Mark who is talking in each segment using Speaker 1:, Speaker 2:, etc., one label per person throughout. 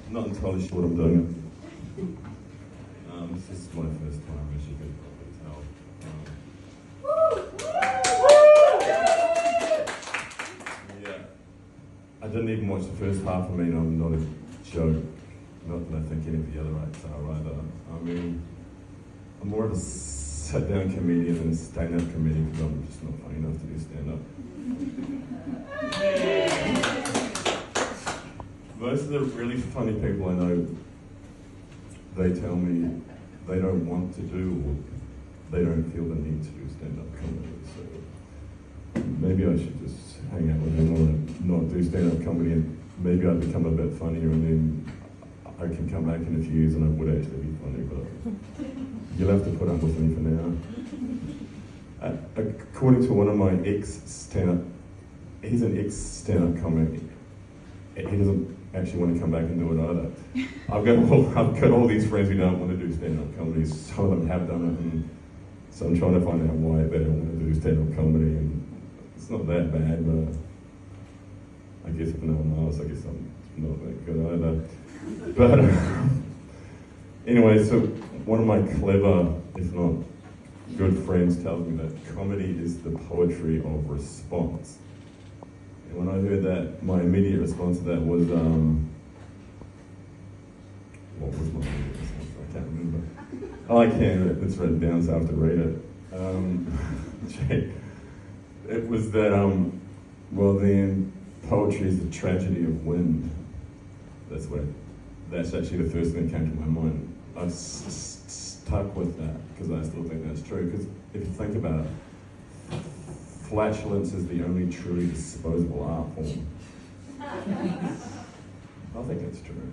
Speaker 1: Not entirely sure what I'm doing. This is my first time, as you can probably tell. Yeah. I didn't even watch the first half. I mean, I'm not a joke. Not that I think any of the other acts are either. I mean, I'm more of a sit-down comedian than a stand-up comedian because I'm just not funny enough to do stand-up. Most of the really funny people I know, they tell me they don't want to do or they don't feel the need to do stand-up comedy. So maybe I should just hang out with them or not do stand-up comedy, and maybe I'd become a bit funnier and then I can come back in a few years and I would actually be funny, but you'll have to put up with me for now. According to one of my ex-stand-up, he's an ex-stand-up comic. He doesn't actually want to come back and do it either. I've got all these friends who don't want to do stand-up comedy. Some of them have done it, and so I'm trying to find out why they don't want to do stand-up comedy. And it's not that bad, but I guess if no one asks, I guess I'm not that good either. But anyway, so one of my clever, if not good friends tells me that comedy is the poetry of response. And when I heard that, my immediate response to that was, what was my immediate response? I can't remember. Oh, I can, it's written down, so I have to read it. It was that, well then, poetry is the tragedy of wind. That's actually the first thing that came to my mind. I've stuck with that because I still think that's true. Because if you think about it, flatulence is the only truly disposable art form. I think it's true.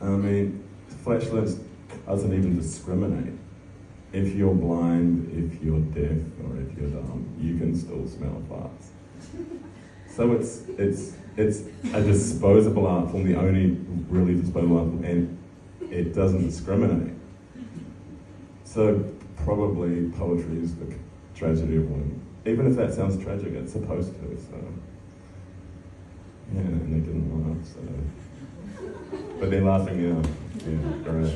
Speaker 1: I mean, flatulence doesn't even discriminate. If you're blind, if you're deaf, or if you're dumb, you can still smell farts. So it's a disposable art form, the only really disposable art form, and it doesn't discriminate. So probably poetry is the tragedy of women. Even if that sounds tragic, it's supposed to, so. Yeah, and they didn't laugh, so. But they're laughing now. Yeah, great.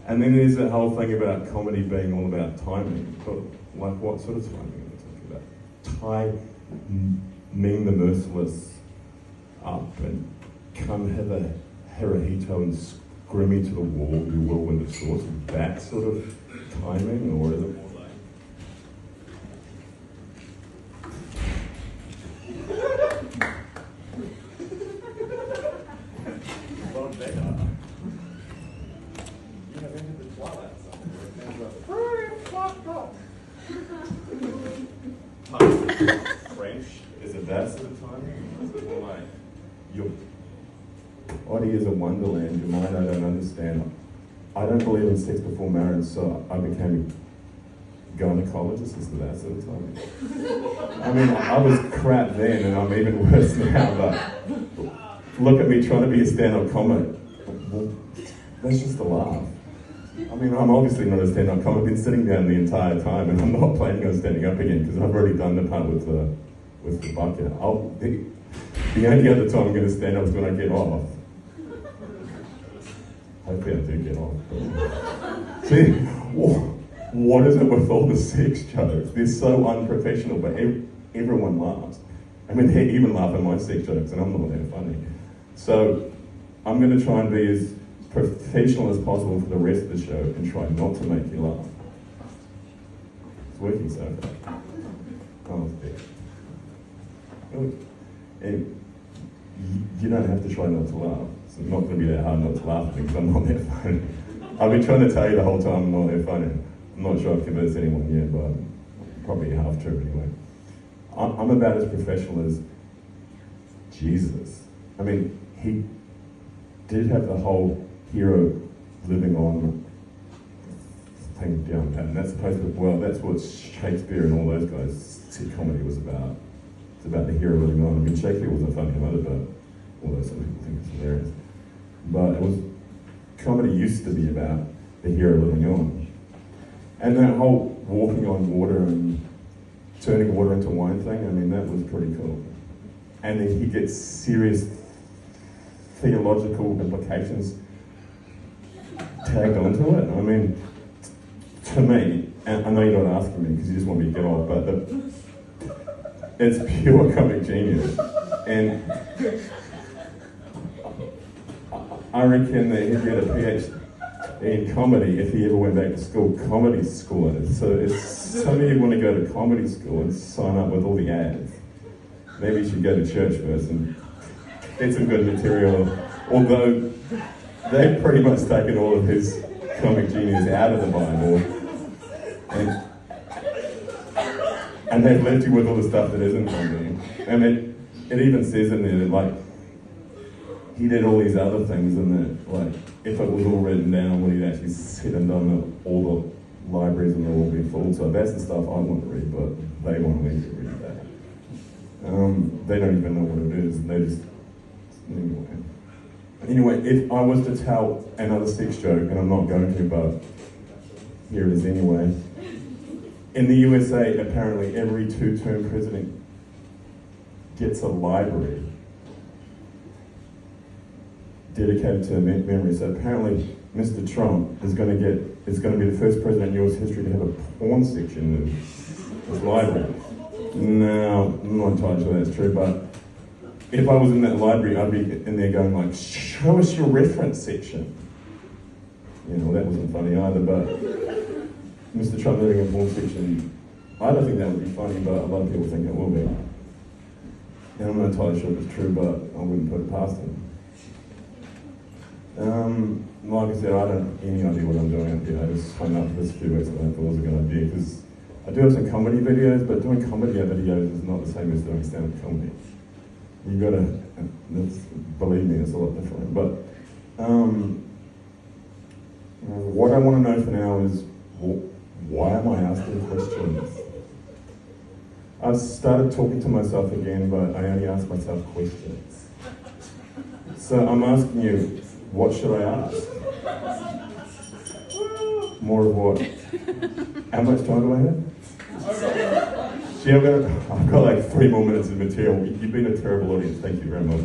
Speaker 1: And then there's that whole thing about comedy being all about timing. But like, what sort of timing are we talking about? Timing the merciless up and come hither, Hirohito, and scream me to the wall, you whirlwind of sorts. That sort of timing, or is it more like? Well, better. You have entered the twilight zone. French, is it that sort of timing? Or is it more like your body is a wonderland, your mind I don't understand. I don't believe in sex before marriage, so I became a gynecologist. Is it that sort of timing? I mean, I was crap then and I'm even worse now, but look at me trying to be a stand-up comic. Well, that's just a laugh. I mean, I'm obviously not a stand-up comic. I've been sitting down the entire time and I'm not planning on standing up again because I've already done the part with the bucket. The only other time I'm going to stand up is when I get off. Hopefully I do get off. See, what is it with all the sex jokes? They're so unprofessional, but everyone laughs. I mean, they even laugh at my sex jokes and I'm not that funny. So I'm going to try and be as professional as possible for the rest of the show and try not to make you laugh. It's working so far. Oh, it's big. And you don't have to try not to laugh. It's not going to be that hard not to laugh because I'm not that funny. I've been trying to tell you the whole time I'm not that funny. I'm not sure I've convinced anyone yet, but probably half true anyway. I'm about as professional as Jesus. I mean, he did have the whole hero living on thing down pat, and that's supposed to, well, that's what Shakespeare and all those guys said comedy was about. It's about the hero living on. I mean, Shakespeare wasn't funny either, but although some people think it's hilarious. But it was, comedy used to be about the hero living on. And that whole walking on water and turning water into wine thing, I mean, that was pretty cool. And then he gets serious theological implications tagged onto it. I mean, to me, and I know you're not asking me because you just want me to get off, but it's pure comic genius. And I reckon that he'd get a PhD in comedy if he ever went back to school, comedy school. So if some of you want to go to comedy school and sign up with all the ads, maybe you should go to church first and get some good material. Although they've pretty much taken all of his comic genius out of the Bible, and they've left you with all the stuff that isn't comedy. And it even says in there that, like, he did all these other things, and that, like, if it was all written down, what he'd actually said and done, that all the libraries and all be full. So that's the stuff I want to read, but they want me to read that. They don't even know what it is. They just anyway. If I was to tell another sex joke, and I'm not going to, but here it is anyway. In the USA, apparently every two-term president gets a library dedicated to memory. So apparently, Mr. Trump is going to be the first president in U.S. history to have a porn section in his library. Now, I'm not entirely sure that's true, but if I was in that library, I'd be in there going like, "Show us your reference section." You know, that wasn't funny either. But Mr. Trump having a porn section, I don't think that would be funny, but a lot of people think it will be. And I'm not entirely sure if it's true, but I wouldn't put it past him. Like I said, I don't have any idea what I'm doing up here. I just hung up for this few weeks and I thought it was a good idea, because I do have some comedy videos, but doing comedy videos is not the same as doing stand-up comedy. You gotta, believe me, it's a lot different. But what I want to know for now is, why am I asking questions? I've started talking to myself again, but I only ask myself questions. So I'm asking you, what should I ask? More of what? How much time do I have? See, I've got like 3 more minutes of material. You've been a terrible audience. Thank you very much.